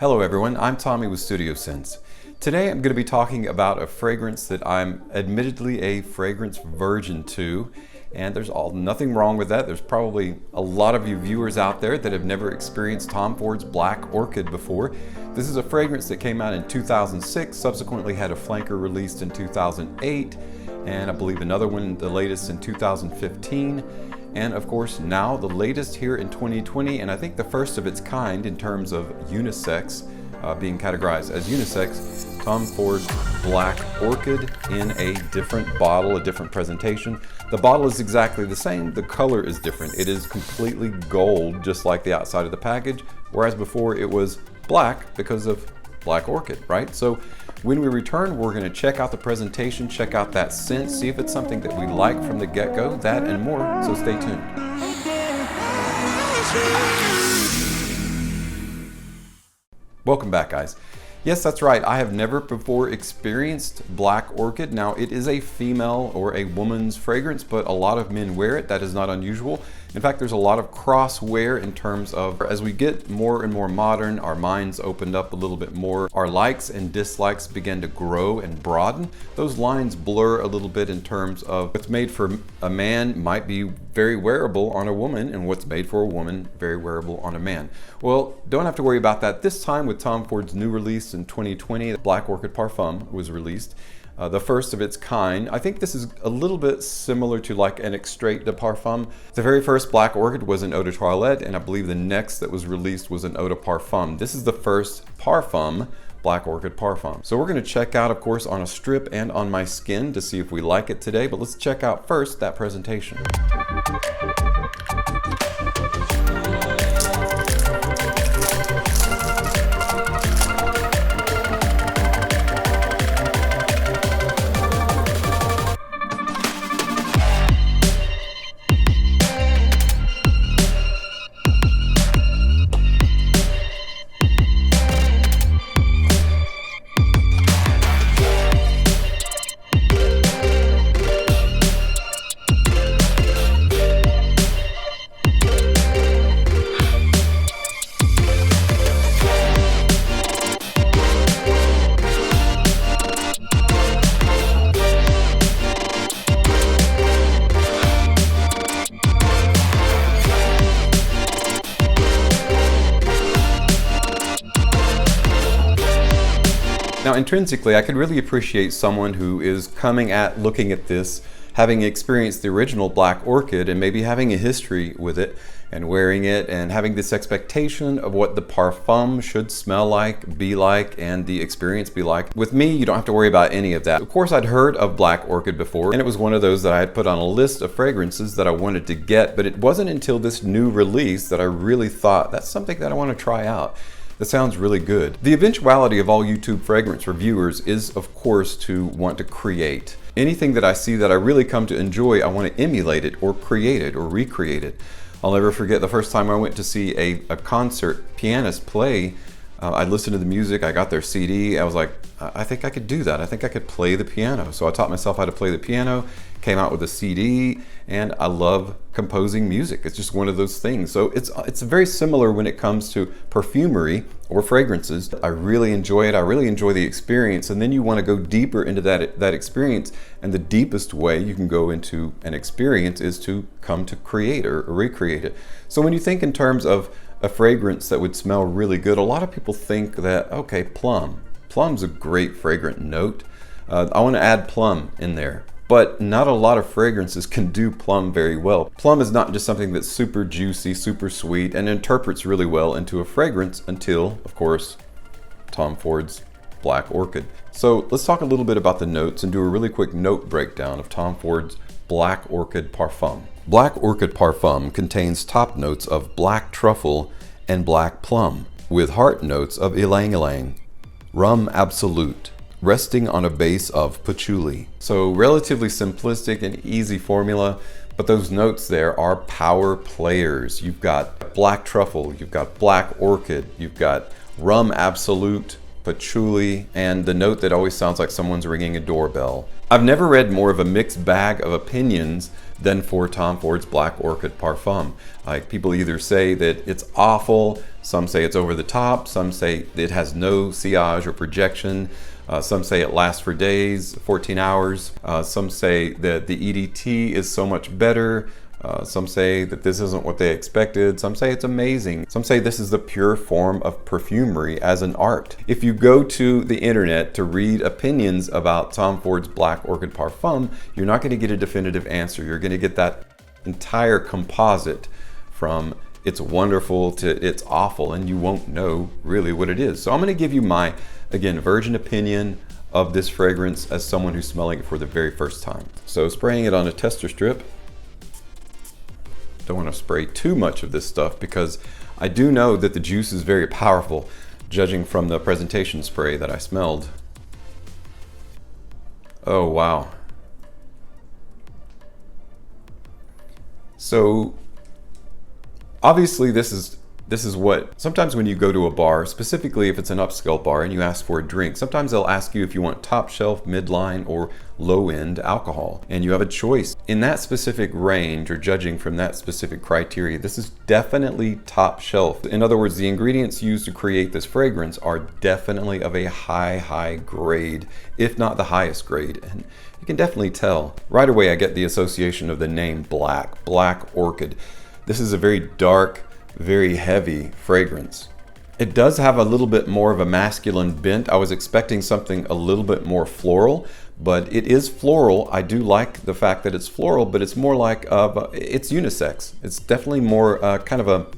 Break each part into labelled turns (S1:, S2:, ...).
S1: Hello everyone, I'm Tommy with Studio Sense. Today I'm going to be talking about a fragrance that I'm admittedly a fragrance virgin to, and there's nothing wrong with that. There's probably a lot of you viewers out there that have never experienced Tom Ford's Black Orchid before. This is a fragrance that came out in 2006, subsequently had a flanker released in 2008, and I believe another one, the latest, in 2015. And of course now the latest here in 2020, and I think the first of its kind in terms of unisex, being categorized as unisex, Tom Ford Black Orchid in a different bottle, a different presentation. The bottle is exactly the same, the color is different. It is completely gold, just like the outside of the package, whereas before it was black because of Black Orchid, right? So when we return, we're going to check out the presentation, check out that scent, see if it's something that we like from the get-go, that and more, so stay tuned. Welcome back, guys. Yes, that's right, I have never before experienced Black Orchid. Now, it is a female or a woman's fragrance, but a lot of men wear it. That is not unusual. In fact, there's a lot of cross wear in terms of, as we get more and more modern, our minds opened up a little bit more, our likes and dislikes begin to grow and broaden. Those lines blur a little bit in terms of what's made for a man might be very wearable on a woman, and what's made for a woman very wearable on a man. Well, don't have to worry about that this time with Tom Ford's new release in 2020. Black Orchid Parfum was released. The first of its kind. I think this is a little bit similar to like an extrait de parfum. The very first Black Orchid was an eau de toilette, and I believe the next that was released was an eau de parfum. This is the first parfum, Black Orchid Parfum. So we're going to check out, of course, on a strip and on my skin to see if we like it today, but let's check out first that presentation. Now, intrinsically, I could really appreciate someone who is looking at this, having experienced the original Black Orchid and maybe having a history with it and wearing it and having this expectation of what the parfum should smell like, be like, and the experience be like. With me, you don't have to worry about any of that. Of course, I'd heard of Black Orchid before, and it was one of those that I had put on a list of fragrances that I wanted to get, but it wasn't until this new release that I really thought, that's something that I want to try out. That sounds really good. The eventuality of all YouTube fragrance reviewers is, of course, to want to create. Anything that I see that I really come to enjoy, I want to emulate it or create it or recreate it. I'll never forget the first time I went to see a concert pianist play. I listened to the music, I got their CD, I was like, I think I could do that. I think I could play the piano. So I taught myself how to play the piano, came out with a CD, and I love composing music. It's just one of those things. So it's very similar when it comes to perfumery or fragrances. I really enjoy it. I really enjoy the experience. And then you want to go deeper into that experience. And the deepest way you can go into an experience is to come to create or recreate it. So when you think in terms of a fragrance that would smell really good, a lot of people think that, okay, plum. Plum's a great fragrant note. I want to add plum in there. But not a lot of fragrances can do plum very well. Plum is not just something that's super juicy, super sweet, and interprets really well into a fragrance until, of course, Tom Ford's Black Orchid. So let's talk a little bit about the notes and do a really quick note breakdown of Tom Ford's Black Orchid Parfum. Black Orchid Parfum contains top notes of black truffle and black plum, with heart notes of ylang-ylang, rum absolute, resting on a base of patchouli. So relatively simplistic and easy formula, but those notes there are power players. You've got black truffle, you've got black orchid, you've got rum absolute, patchouli, and the note that always sounds like someone's ringing a doorbell. I've never read more of a mixed bag of opinions than for Tom Ford's Black Orchid Parfum. Like, people either say that it's awful, some say it's over the top, some say it has no sillage or projection, some say it lasts for days, 14 hours, some say that the EDT is so much better. Some say that this isn't what they expected. Some say it's amazing. Some say this is the pure form of perfumery as an art. If you go to the internet to read opinions about Tom Ford's Black Orchid Parfum, you're not going to get a definitive answer. You're going to get that entire composite from it's wonderful to it's awful, and you won't know really what it is. So I'm going to give you my, again, virgin opinion of this fragrance as someone who's smelling it for the very first time. So spraying it on a tester strip. Don't want to spray too much of this stuff because I do know that the juice is very powerful, judging from the presentation spray that I smelled. Oh wow. So obviously this is what, sometimes when you go to a bar, specifically if it's an upscale bar and you ask for a drink, sometimes they'll ask you if you want top shelf, midline, or low-end alcohol, and you have a choice. In that specific range, or judging from that specific criteria, this is definitely top shelf. In other words, the ingredients used to create this fragrance are definitely of a high grade, if not the highest grade. And you can definitely tell. Right away I get the association of the name Black Orchid. This is a very dark, very heavy fragrance. It does have a little bit more of a masculine bent. I was expecting something a little bit more floral, but it is floral. I do like the fact that it's floral, but it's more like it's unisex. It's definitely more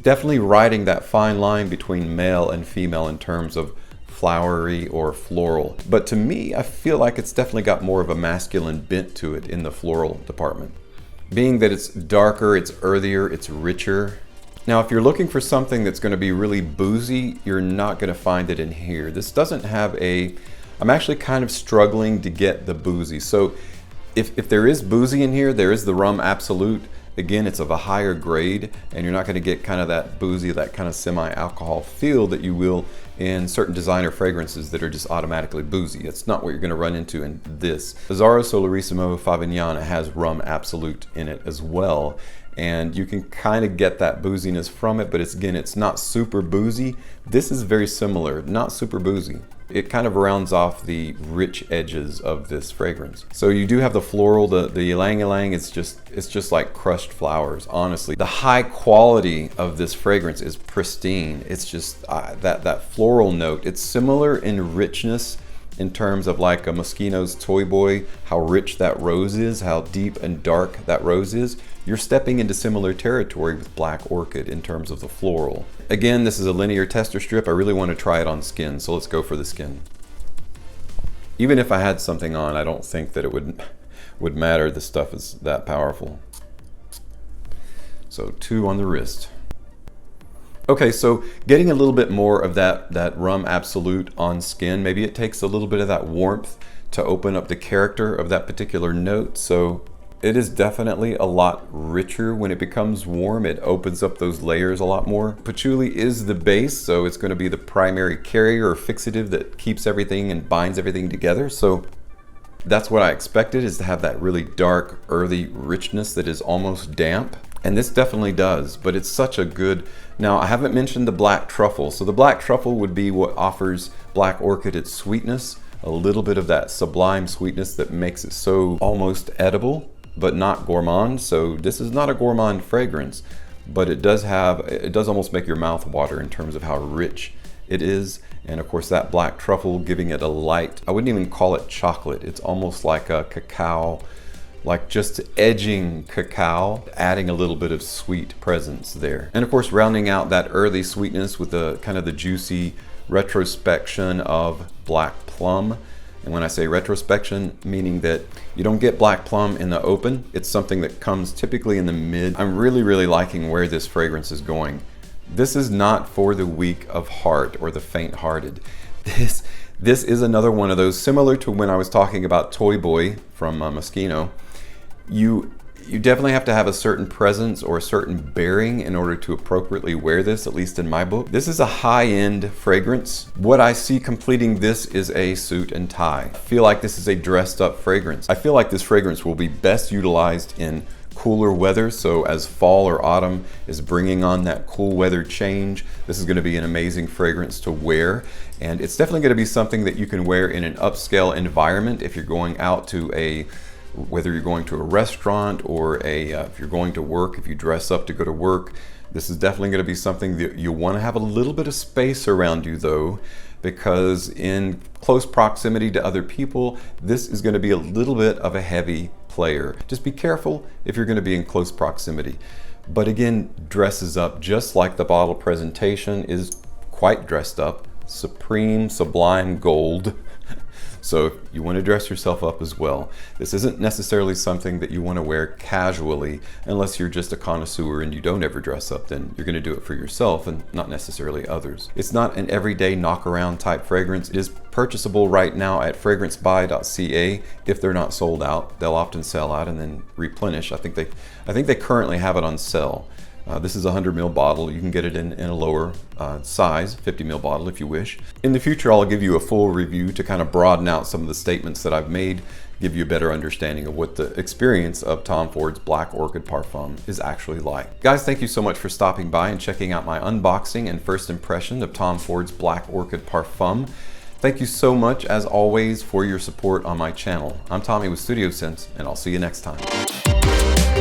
S1: definitely riding that fine line between male and female in terms of flowery or floral. But to me, I feel like it's definitely got more of a masculine bent to it in the floral department. Being that it's darker, it's earthier, it's richer. Now, if you're looking for something that's going to be really boozy, you're not going to find it in here. This doesn't have I'm actually kind of struggling to get the boozy. So if there is boozy in here, there is the Rum Absolute. Again, it's of a higher grade, and you're not going to get kind of that boozy, that kind of semi-alcohol feel that you will in certain designer fragrances that are just automatically boozy. It's not what you're going to run into in this. Azzaro Solarissimo Favignana has Rum Absolute in it as well, and you can kind of get that booziness from it, but it's not super boozy. This is very similar, not super boozy. It kind of rounds off the rich edges of this fragrance. So you do have the floral, the ylang-ylang. It's just like crushed flowers, honestly. The high quality of this fragrance is pristine. It's just that floral note. It's similar in richness in terms of like a Moschino's Toy Boy, how rich that rose is, how deep and dark that rose is. You're stepping into similar territory with Black Orchid in terms of the floral. Again, this is a linear tester strip. I really want to try it on skin, so let's go for the skin. Even if I had something on, I don't think that it would matter. This stuff is that powerful. So 2 on the wrist. Okay, so getting a little bit more of that Rum Absolute on skin, maybe it takes a little bit of that warmth to open up the character of that particular note. So it is definitely a lot richer when it becomes warm. It opens up those layers a lot more. Patchouli is the base, so it's going to be the primary carrier or fixative that keeps everything and binds everything together. So that's what I expected, is to have that really dark, earthy richness that is almost damp. And this definitely does, but it's such a good... Now, I haven't mentioned the black truffle. So the black truffle would be what offers Black Orchid its sweetness, a little bit of that sublime sweetness that makes it so almost edible, but not gourmand. So this is not a gourmand fragrance, but it does almost make your mouth water in terms of how rich it is. And of course that black truffle giving it a light, I wouldn't even call it chocolate. It's almost like a cacao, like just edging cacao, adding a little bit of sweet presence there. And of course rounding out that early sweetness with the kind of the juicy retrospection of black plum. And when I say retrospection, meaning that you don't get black plum in the open. It's something that comes typically in the mid. I'm really liking where this fragrance is going. This is not for the weak of heart or the faint-hearted. This is another one of those, similar to when I was talking about Toy Boy from Moschino. You definitely have to have a certain presence or a certain bearing in order to appropriately wear this, at least in my book. This is a high-end fragrance. What I see completing this is a suit and tie. I feel like this is a dressed up fragrance. I feel like this fragrance will be best utilized in cooler weather. So as fall or autumn is bringing on that cool weather change, this is going to be an amazing fragrance to wear. And it's definitely going to be something that you can wear in an upscale environment if you're going out to whether you're going to a restaurant or if you're going to work, if you dress up to go to work. This is definitely going to be something that you want to have a little bit of space around you though, because in close proximity to other people, this is going to be a little bit of a heavy player. Just be careful if you're going to be in close proximity. But again, dresses up just like the bottle presentation is quite dressed up. Supreme, sublime gold. So you want to dress yourself up as well. This isn't necessarily something that you want to wear casually unless you're just a connoisseur and you don't ever dress up. Then you're going to do it for yourself and not necessarily others. It's not an everyday knock around type fragrance. It is purchasable right now at fragrancebuy.ca. If they're not sold out, they'll often sell out and then replenish. I think they currently have it on sale. This is a 100 ml bottle. You can get it in a lower size, 50 ml bottle if you wish. In the future, I'll give you a full review to kind of broaden out some of the statements that I've made, give you a better understanding of what the experience of Tom Ford's Black Orchid Parfum is actually like. Guys, thank you so much for stopping by and checking out my unboxing and first impression of Tom Ford's Black Orchid Parfum. Thank you so much, as always, for your support on my channel. I'm Tommy with Studio Sense, and I'll see you next time.